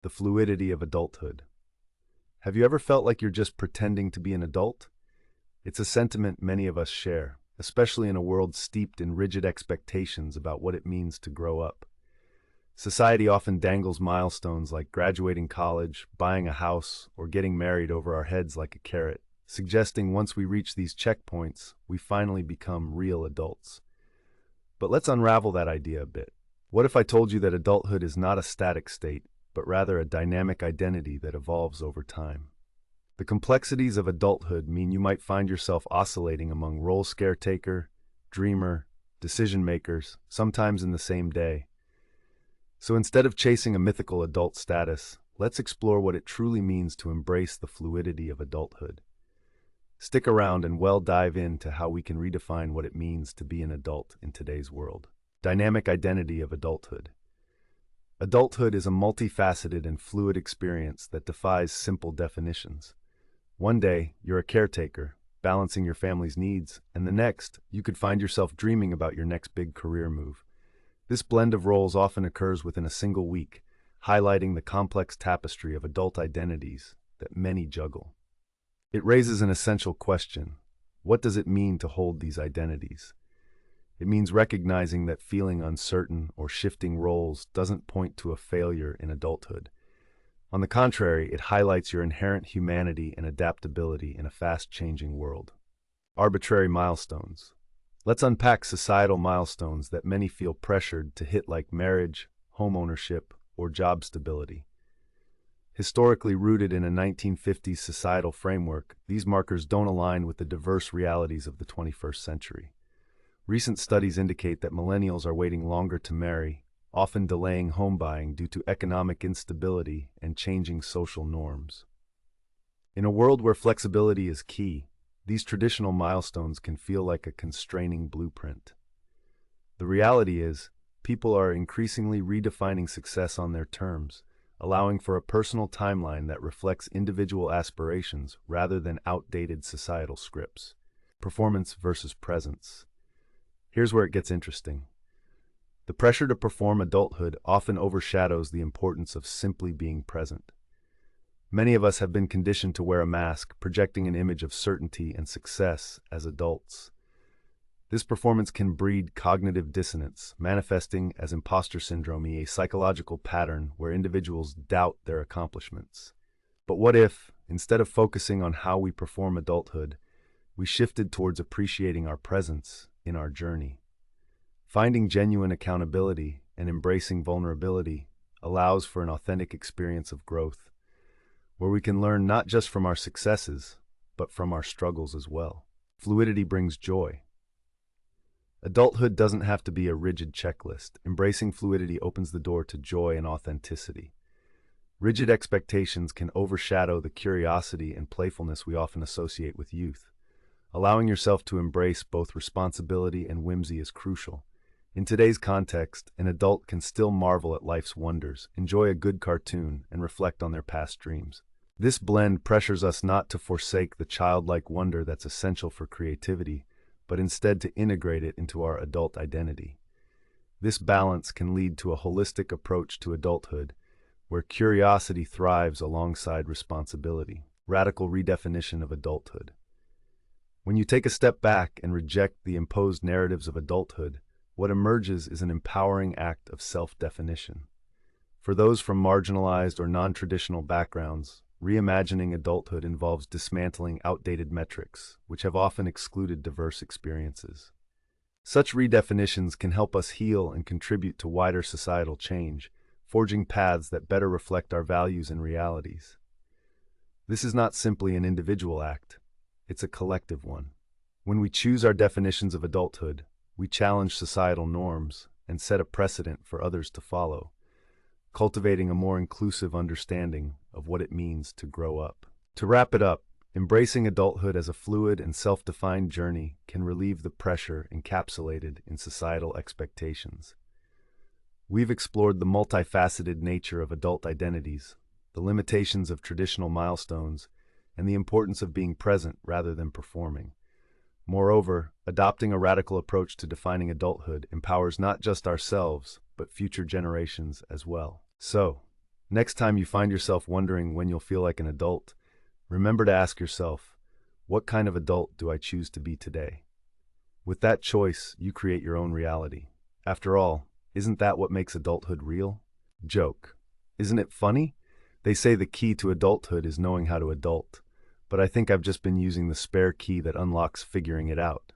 The fluidity of adulthood. Have you ever felt like you're just pretending to be an adult? It's a sentiment many of us share, especially in a world steeped in rigid expectations about what it means to grow up. Society often dangles milestones like graduating college, buying a house, or getting married over our heads like a carrot, suggesting once we reach these checkpoints, we finally become real adults. But let's unravel that idea a bit. What if I told you that adulthood is not a static state, but rather a dynamic identity that evolves over time? The complexities of adulthood mean you might find yourself oscillating among roles caretaker, dreamer, decision makers, sometimes in the same day. So instead of chasing a mythical adult status, let's explore what it truly means to embrace the fluidity of adulthood. Stick around and we'll dive into how we can redefine what it means to be an adult in today's world. Dynamic identity of adulthood. Adulthood is a multifaceted and fluid experience that defies simple definitions. One day, you're a caretaker, balancing your family's needs, and the next, you could find yourself dreaming about your next big career move. This blend of roles often occurs within a single week, highlighting the complex tapestry of adult identities that many juggle. It raises an essential question: what does it mean to hold these identities? It means recognizing that feeling uncertain or shifting roles doesn't point to a failure in adulthood. On the contrary, it highlights your inherent humanity and adaptability in a fast-changing world. Arbitrary milestones. Let's unpack societal milestones that many feel pressured to hit, like marriage, home ownership, or job stability. Historically rooted in a 1950s societal framework, these markers don't align with the diverse realities of the 21st century. Recent studies indicate that millennials are waiting longer to marry, often delaying home buying due to economic instability and changing social norms. In a world where flexibility is key, these traditional milestones can feel like a constraining blueprint. The reality is, people are increasingly redefining success on their terms, allowing for a personal timeline that reflects individual aspirations rather than outdated societal scripts. Performance versus presence. Here's where it gets interesting. The pressure to perform adulthood often overshadows the importance of simply being present. Many of us have been conditioned to wear a mask, projecting an image of certainty and success as adults. This performance can breed cognitive dissonance, manifesting as imposter syndrome, a psychological pattern where individuals doubt their accomplishments. But what if, instead of focusing on how we perform adulthood, we shifted towards appreciating our presence in our journey? Finding genuine accountability and embracing vulnerability allows for an authentic experience of growth, where we can learn not just from our successes, but from our struggles as well. Fluidity brings joy. Adulthood doesn't have to be a rigid checklist. Embracing fluidity opens the door to joy and authenticity. Rigid expectations can overshadow the curiosity and playfulness we often associate with youth. Allowing yourself to embrace both responsibility and whimsy is crucial. In today's context, an adult can still marvel at life's wonders, enjoy a good cartoon, and reflect on their past dreams. This blend pressures us not to forsake the childlike wonder that's essential for creativity, but instead to integrate it into our adult identity. This balance can lead to a holistic approach to adulthood, where curiosity thrives alongside responsibility. Radical redefinition of adulthood. When you take a step back and reject the imposed narratives of adulthood, what emerges is an empowering act of self-definition. For those from marginalized or non-traditional backgrounds, reimagining adulthood involves dismantling outdated metrics, which have often excluded diverse experiences. Such redefinitions can help us heal and contribute to wider societal change, forging paths that better reflect our values and realities. This is not simply an individual act, it's a collective one. When we choose our definitions of adulthood, we challenge societal norms and set a precedent for others to follow, cultivating a more inclusive understanding of what it means to grow up. To wrap it up, embracing adulthood as a fluid and self-defined journey can relieve the pressure encapsulated in societal expectations. We've explored the multifaceted nature of adult identities, the limitations of traditional milestones, and the importance of being present rather than performing. Moreover, adopting a radical approach to defining adulthood empowers not just ourselves, but future generations as well. So, Next time you find yourself wondering when you'll feel like an adult, remember to ask yourself, what kind of adult do I choose to be today? With that choice, you create your own reality. After all, isn't that what makes adulthood real? Joke. Isn't it funny? They say the key to adulthood is knowing how to adult, but I think I've just been using the spare key that unlocks figuring it out.